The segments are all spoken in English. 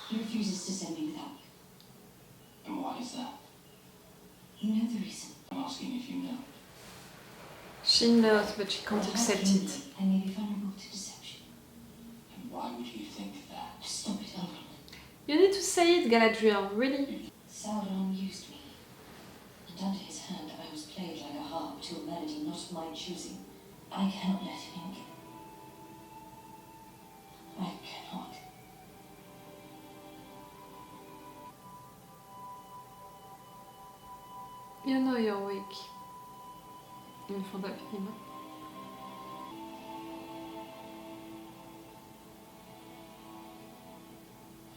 He refuses to send me without you. And why is that? You know the reason. I'm asking if you know. She knows, but she can't accept it. I may be vulnerable to deception. And why would you think that? Stop it, Elrond. You need to say it, Galadriel, really. Sauron used me. And under his hand I was played like a harp to a melody not of my choosing. I cannot let him in again. I cannot. You know you're weak. In front of him.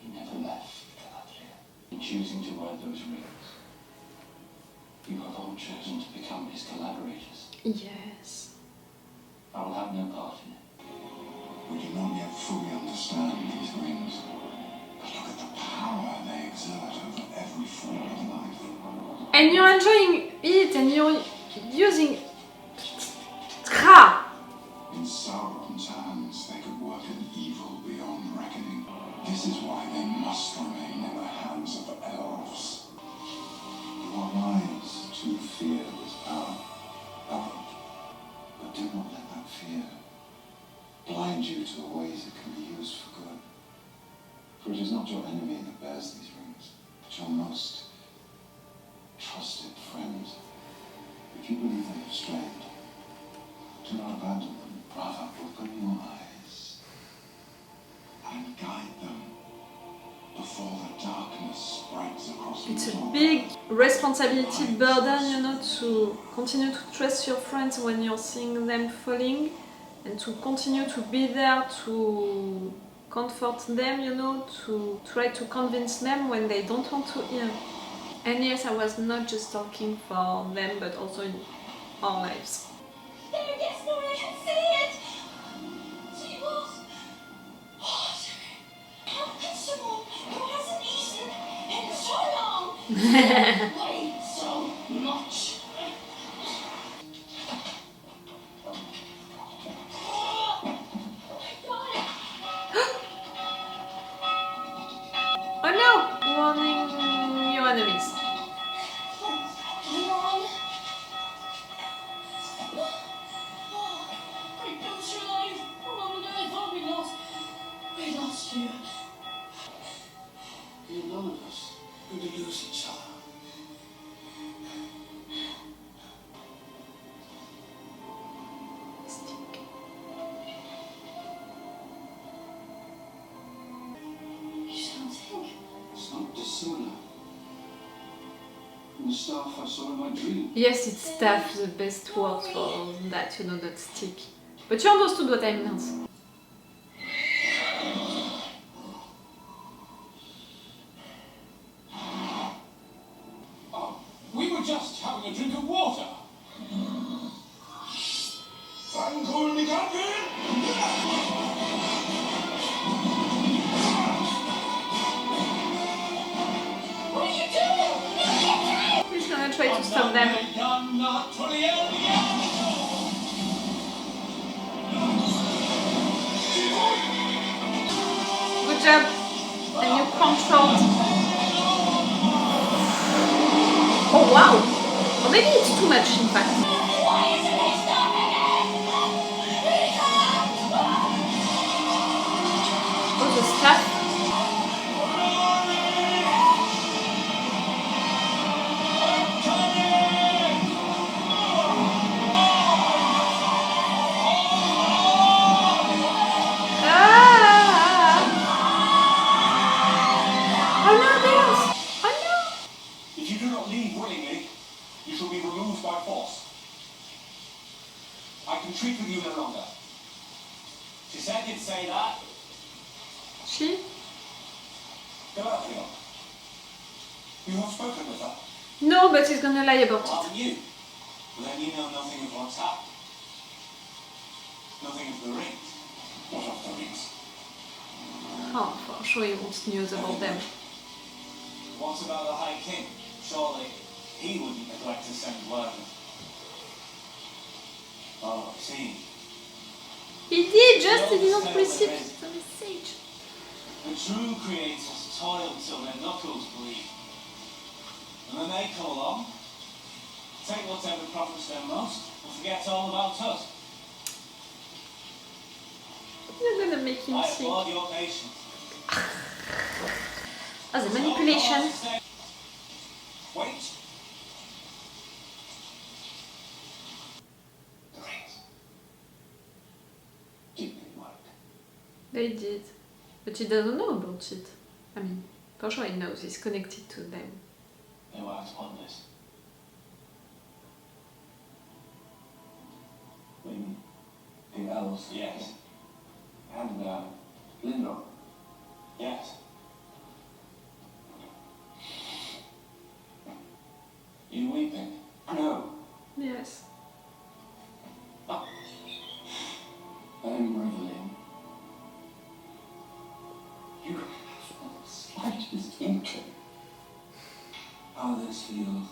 You never left, Galadriel. In choosing to wear those rings, you have all chosen to become his collaborators. Yes. I will have no part in it. We do not yet fully understand these rings, but look at the power they exert over every form of life. And you're enjoying it, and you're using... Ha! In Sauron's hands, they could work an evil beyond reckoning. This is why they must remain in the hands of the elves. You are wise to fear this power, Elrond, but do not let that fear blind you to the ways it can be used for good. For it is not your enemy that bears these rings, but your most trusted friend. If you believe they have strayed, do not abandon them. Rather, open your eyes and guide them before the darkness spreads across the It's a world. big responsibility burden, you know, to continue to trust your friends when you're seeing them falling, and to continue to be there to comfort them, you know, to try to convince them when they don't want to hear. And yes, I was not just talking for them, but also in our lives. There, yes, Nora, I can see it! See what? What? How can someone who hasn't eaten in so long weigh so much? Oh no! Warning your enemies. Leon! We both alive! Oh no, I thought we lost you. You're none of us going to lose each other. You don't think? It's not dissimilar from the staff I saw in my dream. Yes, it's staff, the best word for that, you know, that stick. But you understood what I meant. We were just having a drink of water. What are you doing? He's gonna try to stop them. Good job. And you controlled. Oh wow! Or maybe it's too much in fact. Why isn't he stopping it? Oh, the staff. Oh no, Deus! Oh no! If you do not leave willingly, you shall be removed by force. I can treat with you no longer. She said you'd say that. She? Galadriel, you have spoken with her. No, but he's gonna lie about it. Rather you. But then you know nothing of what's happened. Nothing of the rings. What of the rings? Oh, for sure he wants news about them. What about the High King? Surely he wouldn't neglect to send word. Oh, see. He did, just he did not receive the message. The true creators toil till their knuckles bleed. And then they come along, take whatever profits them most, and forget all about us. You're gonna make him I sick. applaud your patience. Oh, the manipulation. Wait. The rings. Did they work? They did. But he doesn't know about it. I mean, for sure he knows, he's connected to them. They worked wonders. What do you mean? The elves? Yes. And, Lindor? Yes. You weeping? No. Yes. I'm reveling. You have not the slightest inkling how this feels.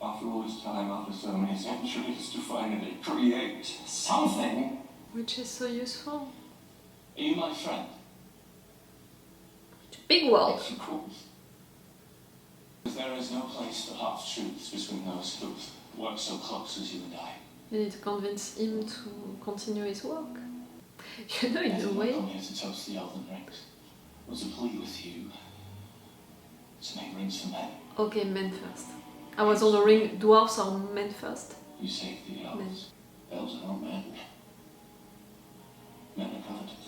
After all this time, after so many centuries, to finally create something. Which is so useful. Are you my friend? Big world. Yes, of course. There is no place for half-truths between those who work so close as you and I. You need to convince him to continue his work. You know, in I a did not way. come here to toast the Elven rings, but to plead with you to make rings for men. Okay, men first. I was wondering, dwarves are men first? You saved the elves. Men. Elves are not men. Men are covetous.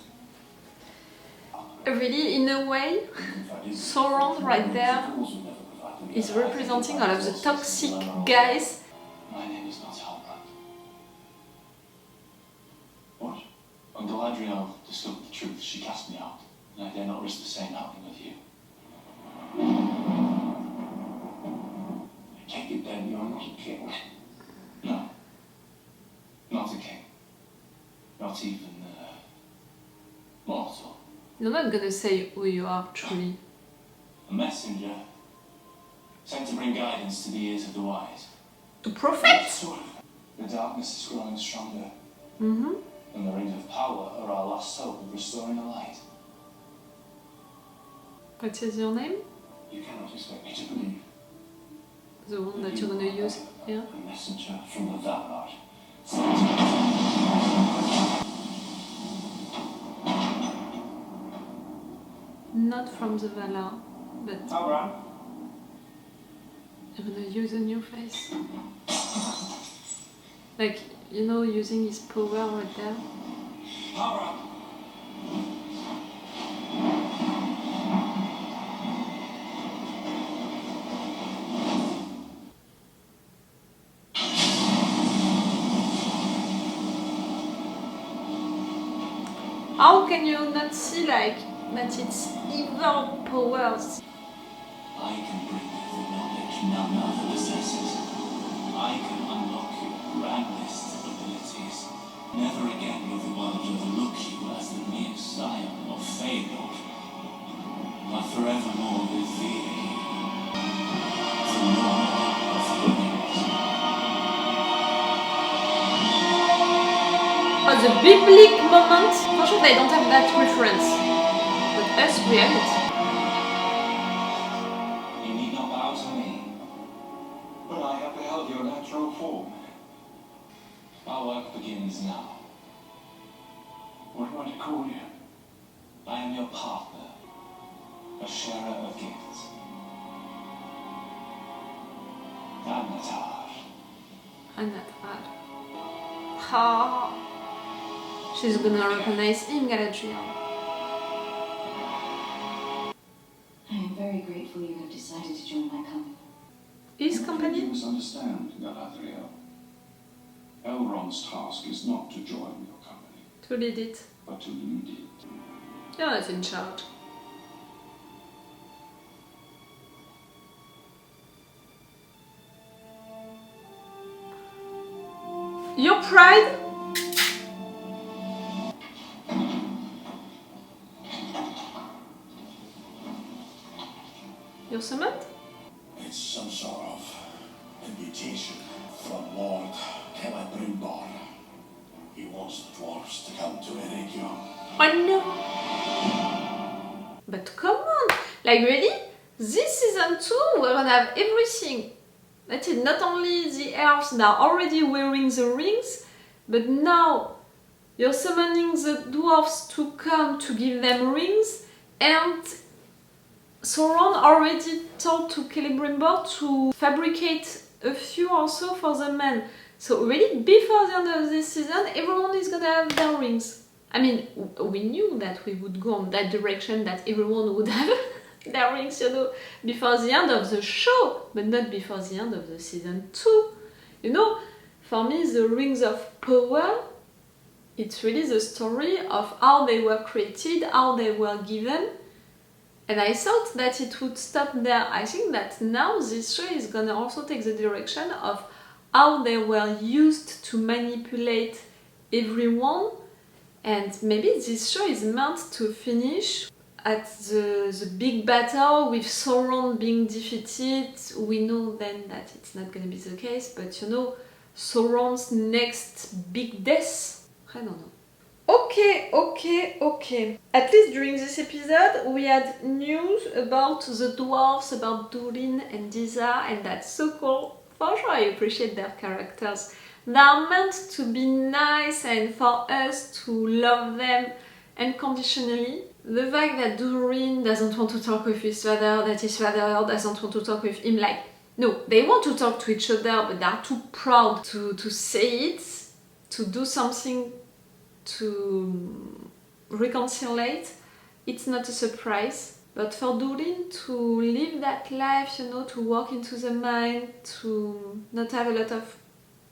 Really, in a way, Sauron right there is representing all of the toxic guys. My name is not Halbrand. What? When Galadriel discovered the truth, she cast me out, and I dare not risk the same happening with you. I take it then you're not a king. No. Not a king. Not even mortal. You're not gonna say who you are truly. A messenger sent to bring guidance to the ears of the wise. To prophet? Sort of. The darkness is growing stronger, Mm-hmm. and the rings of power are our last hope of restoring the light. What is your name? You cannot expect me to believe. The one that you're gonna use here? A messenger from the Valar. Not from the Valar, but Halbrand? you're gonna use a new face. Like, you know, using his power right there. Halbrand! How can you not see, like, that it's evil powers? I can bring you the knowledge none other possesses. I can unlock your grandest abilities. Never again will the world overlook you as the mere scion of Fëanor, but forevermore revere you, the Lord of the Rings. Oh, the biblical moment. For sure, they don't have that reference, but us, we have it. You need not bow to me. But I have beheld your natural form. Our work begins now. What am I to call you? I am your partner, a sharer of gifts. Anatar. Anatar. Ha! She's gonna recognize him, Galadriel. I am very grateful you have decided to join my company. His You company? misunderstand, Galadriel. Elrond's task is not to join your company, To lead it. but to lead it. You're not in charge. Your pride? You're summoned? It's some sort of invitation from Lord Celebrimbor. He wants the dwarves to come to Eregion. Oh no! But come on! Like really? This season 2 we're gonna have everything. That's it, not only the elves that are already wearing the rings, but now you're summoning the dwarves to come to give them rings, and Sauron already told to Celebrimbor to fabricate a few also for the men. So really, before the end of this season, everyone is gonna have their rings. I mean, we knew that we would go on that direction, that everyone would have their rings, you know, before the end of the show, but not before the end of the season 2. You know, for me, the Rings of Power, it's really the story of how they were created, how they were given, and I thought that it would stop there. I think that now this show is gonna also take the direction of how they were used to manipulate everyone, and maybe this show is meant to finish at the big battle with Sauron being defeated. We know then that it's not gonna be the case, but you know, Sauron's next big death, I don't know. Okay. At least during this episode, we had news about the dwarves, about Durin and Disa, and that's so cool. For sure, I appreciate their characters. They are meant to be nice and for us to love them unconditionally. The fact that Durin doesn't want to talk with his father, that his father doesn't want to talk with him, like, no, they want to talk to each other, but they are too proud to say it, to do something to reconcile. It's not a surprise. But for Durin to live that life, you know, to walk into the mine, to not have a lot of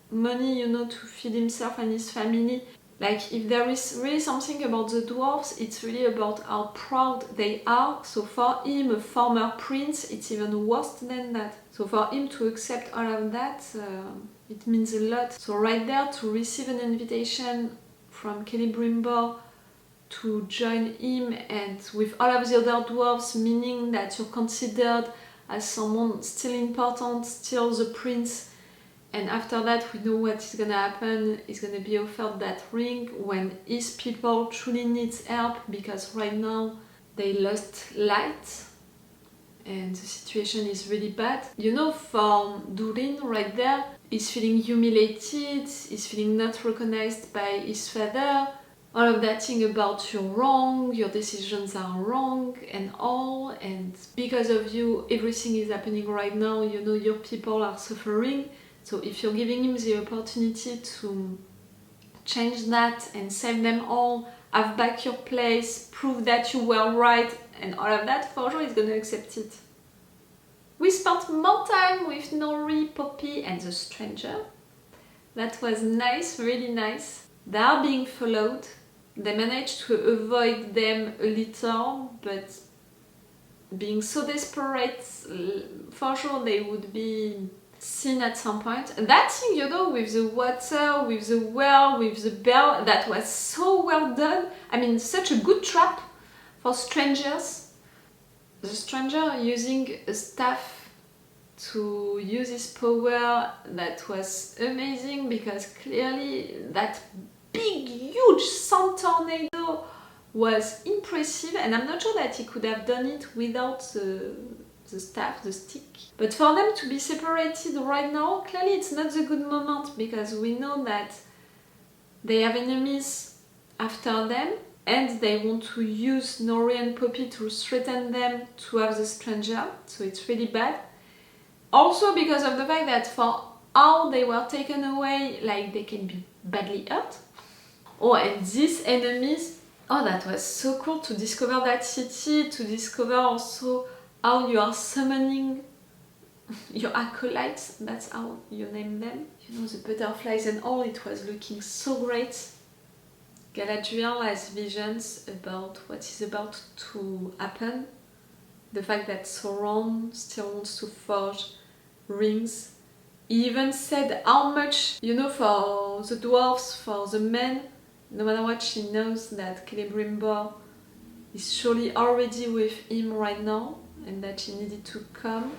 money, you know, to feed himself and his family. Like, if there is really something about the dwarves, it's really about how proud they are. So for him, a former prince, it's even worse than that. So for him to accept all of that, it means a lot. So right there, to receive an invitation from Celebrimbor to join him, and with all of the other dwarves, meaning that you're considered as someone still important, still the prince. And after that, we know what is gonna happen. He's gonna be offered that ring when his people truly need help, because right now they lost light and the situation is really bad. You know, for Durin right there, he's feeling humiliated, he's feeling not recognized by his father. All of that thing about you're wrong, your decisions are wrong and all, and because of you everything is happening right now, you know, your people are suffering. So if you're giving him the opportunity to change that and save them all, have back your place, prove that you were right and all of that, for sure he's gonna accept it. We spent more time with Nori, Poppy and the stranger. That was nice, really nice. They are being followed. They managed to avoid them a little, but being so desperate, for sure they would be seen at some point. And that thing, you know, with the water, with the well, with the bell, that was so well done. I mean, such a good trap for strangers. The stranger using a staff to use his power, that was amazing, because clearly that big, huge sun tornado was impressive, and I'm not sure that he could have done it without the staff, the stick. But for them to be separated right now, clearly it's not the good moment, because we know that they have enemies after them, and they want to use Nori and Poppy to threaten them to have the stranger, so it's really bad. Also because of the fact that for how they were taken away, like, they can be badly hurt. Oh, and these enemies, oh, that was so cool to discover that city, to discover also how you are summoning your acolytes, that's how you name them. You know, the butterflies and all, it was looking so great. Galadriel has visions about what is about to happen. The fact that Sauron still wants to forge rings. He even said how much, you know, for the dwarves, for the men, no matter what, she knows that Celebrimbor is surely already with him right now, and that she needed to come.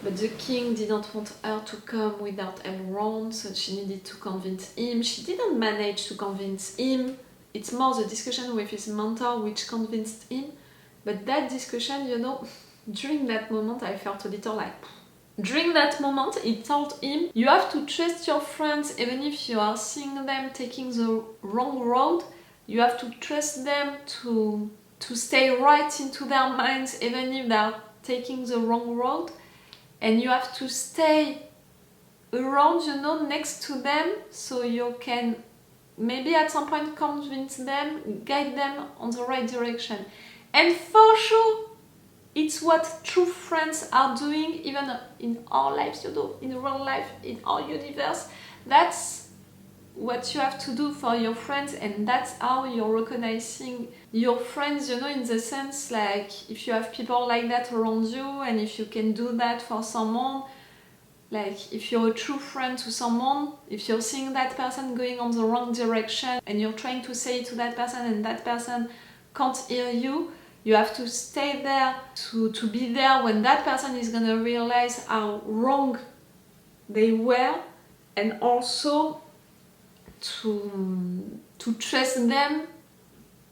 But the king didn't want her to come without Elrond, so she needed to convince him. She didn't manage to convince him. It's more the discussion with his mentor which convinced him. But that discussion, you know, during that moment I felt a little like... During that moment, he told him, you have to trust your friends even if you are seeing them taking the wrong road. You have to trust them to stay right into their minds even if they are taking the wrong road. And you have to stay around, you know, next to them so you can maybe at some point convince them, guide them on the right direction. And for sure, it's what true friends are doing, even in our lives, you know, in real life, in our universe. That's what you have to do for your friends, and that's how you're recognizing your friends, you know, in the sense like if you have people like that around you, and if you can do that for someone, like if you're a true friend to someone, if you're seeing that person going on the wrong direction and you're trying to say it to that person and that person can't hear you, you have to stay there to be there when that person is gonna realize how wrong they were, and also to trust them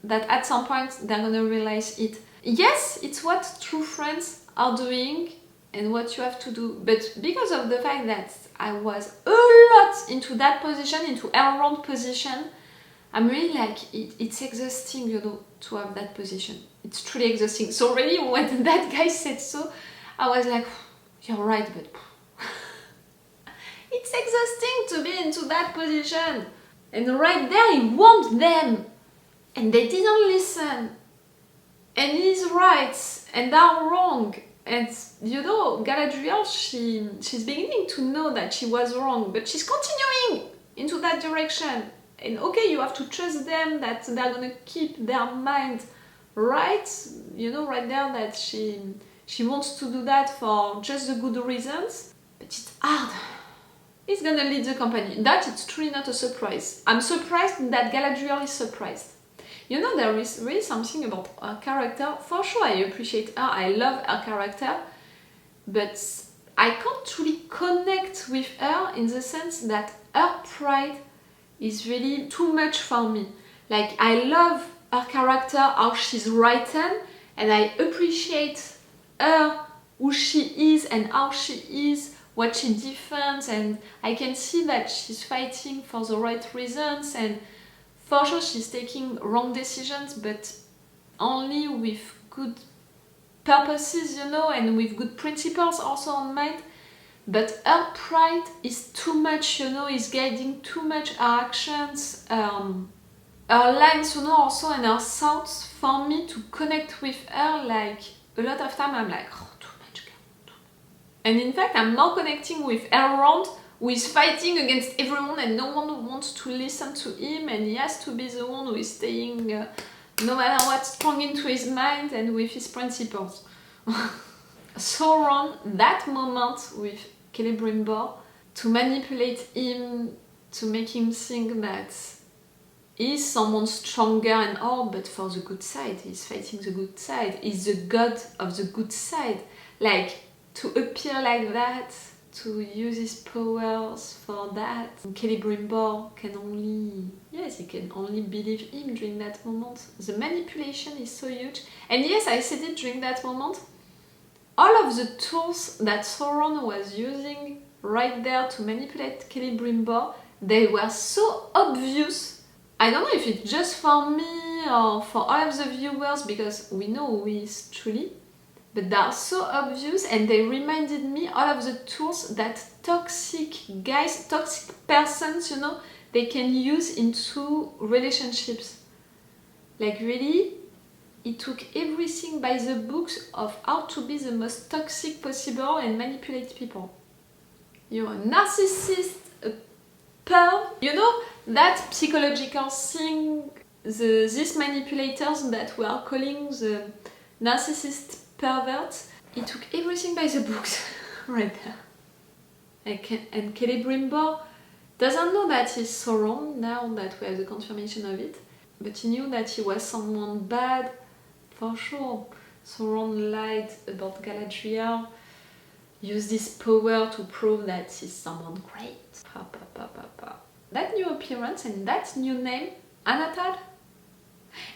that at some point they're gonna realize it. Yes, it's what true friends are doing and what you have to do, but because of the fact that I was a lot into that position, into Elrond position, I'm really like, it's exhausting, you know, to have that position. It's truly exhausting. So really, when that guy said so, I was like, you're right, but it's exhausting to be into that position. And right there, he warned them, and they didn't listen. And he's right, and they're wrong. And you know, Galadriel, she's beginning to know that she was wrong, but she's continuing into that direction. And okay, you have to trust them that they're gonna keep their mind right, you know, right there, that she wants to do that for just the good reasons, but it's hard. It's gonna lead the company. That it's truly not a surprise. I'm surprised that Galadriel is surprised. You know, there is really something about her character. For sure, I appreciate her, I love her character, but I can't really connect with her in the sense that her pride is really too much for me. Like, I love her character, how she's written, and I appreciate her, who she is and how she is, what she defends, and I can see that she's fighting for the right reasons, and for sure she's taking wrong decisions, but only with good purposes, you know, and with good principles also on mind. But her pride is too much, you know, is guiding too much her actions, her lines, you know, also, and her thoughts for me to connect with her. Like, a lot of time I'm like, oh, too much, girl, too much. And in fact, I'm more connecting with Elrond, who is fighting against everyone and no one wants to listen to him, and he has to be the one who is staying, no matter what, strong into his mind and with his principles. Sauron, that moment with Celebrimbor, to manipulate him, to make him think that he's someone stronger and all, but for the good side, he's fighting the good side, he's the god of the good side. Like, to appear like that, to use his powers for that. Celebrimbor can only... yes, he can only believe him during that moment. The manipulation is so huge. And yes, I said it during that moment. All of the tools that Sauron was using right there to manipulate Celebrimbor, they were so obvious. I don't know if it's just for me or for all of the viewers, because we know who he is truly, but they are so obvious, and they reminded me all of the tools that toxic guys, toxic persons, you know, they can use into relationships. Like, really, he took everything by the books of how to be the most toxic possible and manipulate people. You're a narcissist, a perv. You know, that psychological thing, these manipulators that we are calling the narcissist perverts, he took everything by the books right there. And Celebrimbor doesn't know that he's Sauron now that we have the confirmation of it, but he knew that he was someone bad. For sure, Sauron lied about Galadriel, used his power to prove that he's someone great. That new appearance and that new name, Anatar,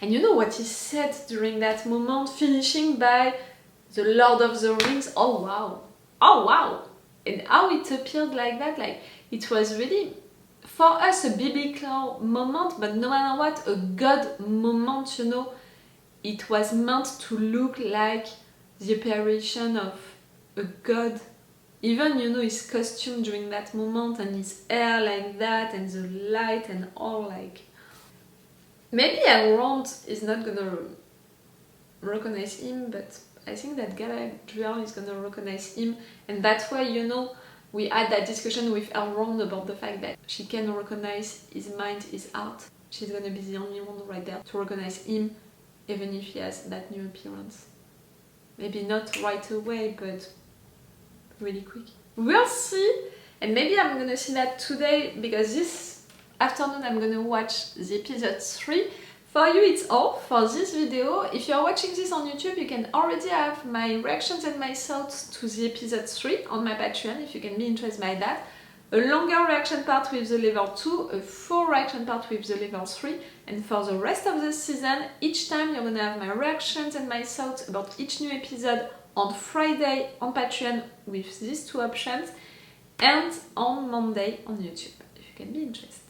And you know what he said during that moment, finishing by the Lord of the Rings? Oh wow! Oh wow! And how it appeared like that, like it was really, for us, a biblical moment, but no matter what, a God moment, you know. It was meant to look like the apparition of a god. Even, you know, his costume during that moment and his hair like that and the light and all, like... Maybe Elrond is not gonna recognize him, but I think that Galadriel is gonna recognize him, and that's why, you know, we had that discussion with Elrond about the fact that she can recognize his mind, his heart. She's gonna be the only one right there to recognize him, even if he has that new appearance. Maybe not right away, but really quick. We'll see, and maybe I'm gonna see that today, because this afternoon I'm gonna watch the episode 3. For you it's all for this video. If you're watching this on YouTube, you can already have my reactions and my thoughts to the episode 3 on my Patreon, if you can be interested by that. A longer reaction part with the level 2, a full reaction part with the level 3, and for the rest of the season, each time you're gonna have my reactions and my thoughts about each new episode on Friday on Patreon with these 2 options, and on Monday on YouTube, if you can be interested.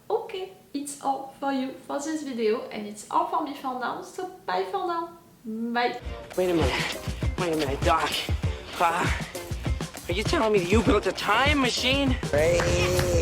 Okay, it's all for you for this video, and it's all for me for now, so bye for now. Bye. Wait a minute, Doc. Are you telling me that you built a time machine? Crazy.